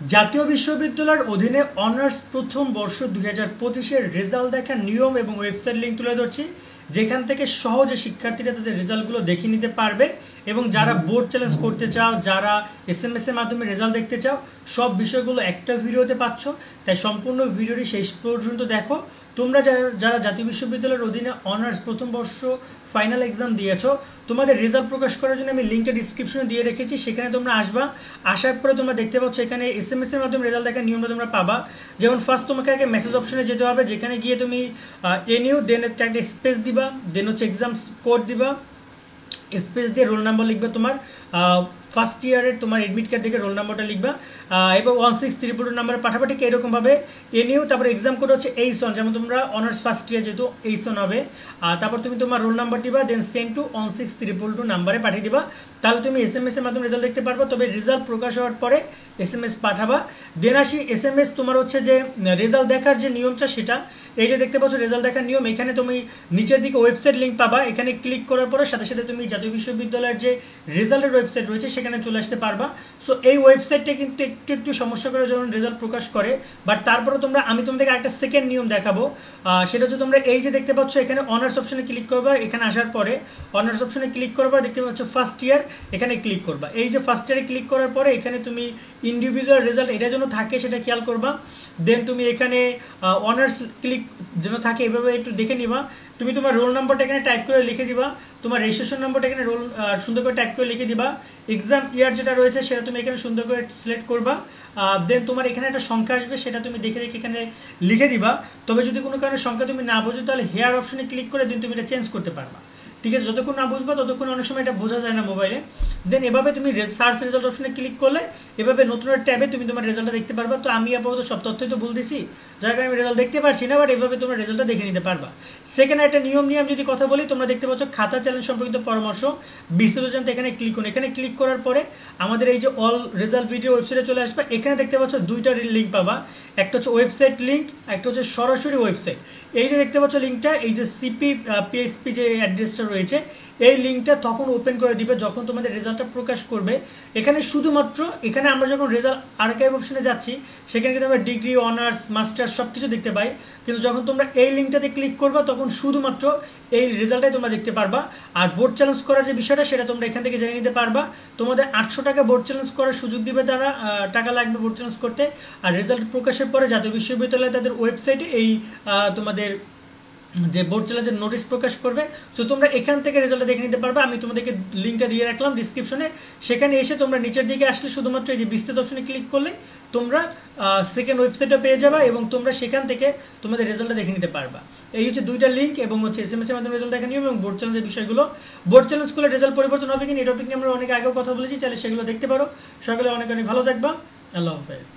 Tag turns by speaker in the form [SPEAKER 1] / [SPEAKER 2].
[SPEAKER 1] জাতীয় বিশ্ববিদ্যালয়ের অধীনে অনার্স প্রথম বর্ষ 2025-এর রেজাল্ট দেখার নিয়ম এবং ওয়েবসাইট লিঙ্ক তুলে ধরছি, যেখান থেকে সহজে শিক্ষার্থীরা তাদের রেজাল্টগুলো দেখে নিতে পারবে। এবং যারা বোর্ড চ্যালেঞ্জ করতে চাও, যারা SMS এর মাধ্যমে রেজাল্ট দেখতে চাও, সব বিষয়গুলো একটা ভিডিওতে পাচ্ছ। তাই সম্পূর্ণ ভিডিওটি শেষ পর্যন্ত দেখো। তোমরা যারা জাতীয় বিশ্ববিদ্যালয়ের অধীনে অনার্স প্রথম বর্ষ ফাইনাল এক্সাম দিয়েছো, তোমাদের রেজাল্ট প্রকাশ করার জন্য আমি লিঙ্কটা ডিসক্রিপশনে দিয়ে রেখেছি, সেখানে তোমরা আসবা। আসার পরে তোমরা দেখতে পাচ্ছ এখানে SMS এর মাধ্যমে রেজাল্ট দেখার নিয়মটা তোমরা পাবা। যেমন ফার্স্ট তোমাকে আগে মেসেজ অপশনে যেতে হবে, যেখানে গিয়ে তুমি এনইউ দেন একটা স্পেস দিবা, দেন হচ্ছে এক্সাম কোড দিবা, স্পেস দিয়ে রোল নাম্বার লিখবে, তোমার ফার্স্ট ইয়ারের তোমার এডমিট কার্ড দেখে রোল নাম্বারটা লিখবা এবং 16322 নাম্বারে পাঠাবা। ঠিক এরকমভাবে এনইউ, তারপরে এক্সাম কোড হচ্ছে এইচ1, যেমন তোমরা অনার্স ফার্স্ট ইয়ার যেহেতু এইচ1 হবে, তারপর তুমি তোমার রোল নাম্বার দিবা, দেন সেন্ড টু 16322 নাম্বারে পাঠিয়ে দিবা। তাহলে তুমি SMS এর মাধ্যমে রেজাল্ট দেখতে পারবা। তবে রেজাল্ট প্রকাশ হওয়ার পরে SMS পাঠাবা। দেন আসি SMS তোমার হচ্ছে যে রেজাল্ট দেখার যে নিয়মটা, সেটা এই যে দেখতে পাচ্ছ রেজাল্ট দেখার নিয়ম। এখানে তুমি নিচের দিকে ওয়েবসাইট লিঙ্ক পাবা, এখানে ক্লিক করার পরে সাথে সাথে তুমি জাতীয় বিশ্ববিদ্যালয়ের যে রেজাল্টের ওয়েবসাইট রয়েছে সেখানে চলে আসতে পারবা। সো এই ওয়েবসাইটটা কিন্তু একটু সমস্যা করে যখন রেজাল্ট প্রকাশ করে, বাট তারপরে আমি তোমাদেরকে একটা সেকেন্ড নিয়ম দেখাবো। সেটা হচ্ছে তোমরা এই যে দেখতে পাচ্ছ এখানে অনার্স অপশনে ক্লিক করবা। এখানে আসার পরে অনার্স অপশনে ক্লিক করবা, দেখতে পাচ্ছ ফার্স্ট ইয়ার, এখানে ক্লিক করবা। এই যে ফার্স্ট ইয়ারে ক্লিক করার পরে এখানে তুমি ইন্ডিভিজুয়াল রেজাল্ট এটা যেন থাকে সেটা খেয়াল করবা। দেন তুমি এখানে অনার্স ক্লিক যেন থাকে এভাবে একটু দেখে নিবা। তুমি তোমার রোল নাম্বারটা এখানে টাইপ করে লিখে দিবা, তোমার রেজিস্ট্রেশন নাম্বারটা এখানে সুন্দর করে টাইপ করে লিখে দিবা। এক্সাম ইয়ার যেটা রয়েছে সেটা তুমি এখানে সুন্দর করে সিলেক্ট করবা। দেন তোমার এখানে একটা সংখ্যা আসবে, সেটা তুমি দেখে রেখে এখানে লিখে দিবা। তবে যদি কোনো কারণে সংখ্যা তুমি না বোঝো, তাহলে হেয়ার অপশনে ক্লিক করে দেন তুমি এটা চেঞ্জ করতে পারবা। ঠিক আছে, যতক্ষণ না বুঝবা ততক্ষণ অনেক সময় এটা বোঝা যায় না মোবাইলে। দেন এভাবে তুমি সার্চ রেজাল্ট অপশনে ক্লিক করলে এভাবে নতুন ট্যাবে তুমি তোমার রেজাল্টটা দেখতে পারবা। তো আমি আপাতত সব তথ্যই তো বলতেছি, যার কারণে আমি রেজাল্ট দেখতে পারছি না, বাট এভাবে তোমার রেজাল্টটা দেখে নিতে পারবা। সেখানে একটা নিয়ম নিয়ে আমি যদি কথা বলি, তোমরা দেখতে পাচ্ছ খাতা চ্যালেঞ্জ সম্পর্কিত পরামর্শ বিস্তারিত জানতে এখানে ক্লিক করুন। এখানে ক্লিক করার পরে আমাদের এই যে অল রেজাল্ট ভিডিও ওয়েবসাইটে চলে আসবে। এখানে দেখতে পাচ্ছ দুইটা লিঙ্ক পাবা, একটা হচ্ছে ওয়েবসাইট লিঙ্ক, একটা হচ্ছে সরাসরি ওয়েবসাইট। এই যে দেখতে পাচ্ছ লিঙ্কটা, এই যে CP/PSP যে অ্যাড্রেসটা রয়েছে, এই লিঙ্কটা তখন ওপেন করে দিবে যখন তোমাদের রেজাল্টটা প্রকাশ করবে। এখানে শুধুমাত্র এখানে আমরা যখন রেজাল্ট আর্কাইভ অপশনে যাচ্ছি, সেখানে কিন্তু আমরা ডিগ্রি, অনার্স, মাস্টার্স সব কিছু দেখতে পাই। কিন্তু যখন তোমরা এই লিঙ্কটাতে ক্লিক করবা, তখন শুধুমাত্র এই রেজাল্টটাই তোমরা দেখতে পারবা। আর বোর্ড চ্যালেঞ্জ করার যে বিষয়টা, সেটা তোমরা এখান থেকে জেনে নিতে পারবা। তোমাদের 800 টাকা বোর্ড চ্যালেঞ্জ করার সুযোগ দিবে তারা, টাকা লাগবে বোর্ড চ্যালেঞ্জ করতে। আর রেজাল্ট প্রকাশের পরে জাতীয় বিশ্ববিদ্যালয় তাদের ওয়েবসাইটে এই তোমাদের যে বোর্ড চ্যালেঞ্জের নোটিশ প্রকাশ করবে। সো তোমরা এখান থেকে রেজাল্টটা দেখে নিতে পারবে। আমি তোমাদেরকে লিঙ্কটা দিয়ে রাখলাম ডিসক্রিপশনে, সেখানে এসে তোমরা নিচের দিকে আসলে শুধুমাত্র এই যে বিস্তারিত অপশনে ক্লিক করলে তোমরা সেকেন্ড ওয়েবসাইটটা পেয়ে যাবা এবং তোমরা সেখান থেকে তোমাদের রেজাল্টটা দেখে নিতে পারবা। এই হচ্ছে দুইটা লিঙ্ক এবং হচ্ছে SMS এর মাধ্যমে রেজাল্ট দেখা নিয়ম এবং বোর্ড চ্যালেঞ্জের বিষয়গুলো। বোর্ড চ্যালেঞ্জ করলে রেজাল্ট পরিবর্তন হবে কিনা এই টপিক নিয়ে আমরা অনেক আগেও কথা বলেছি, তাহলে সেগুলো দেখতে পারো। সকলে অনেক অনেক ভালো থাকবা। আল্লাহ হাফেজ।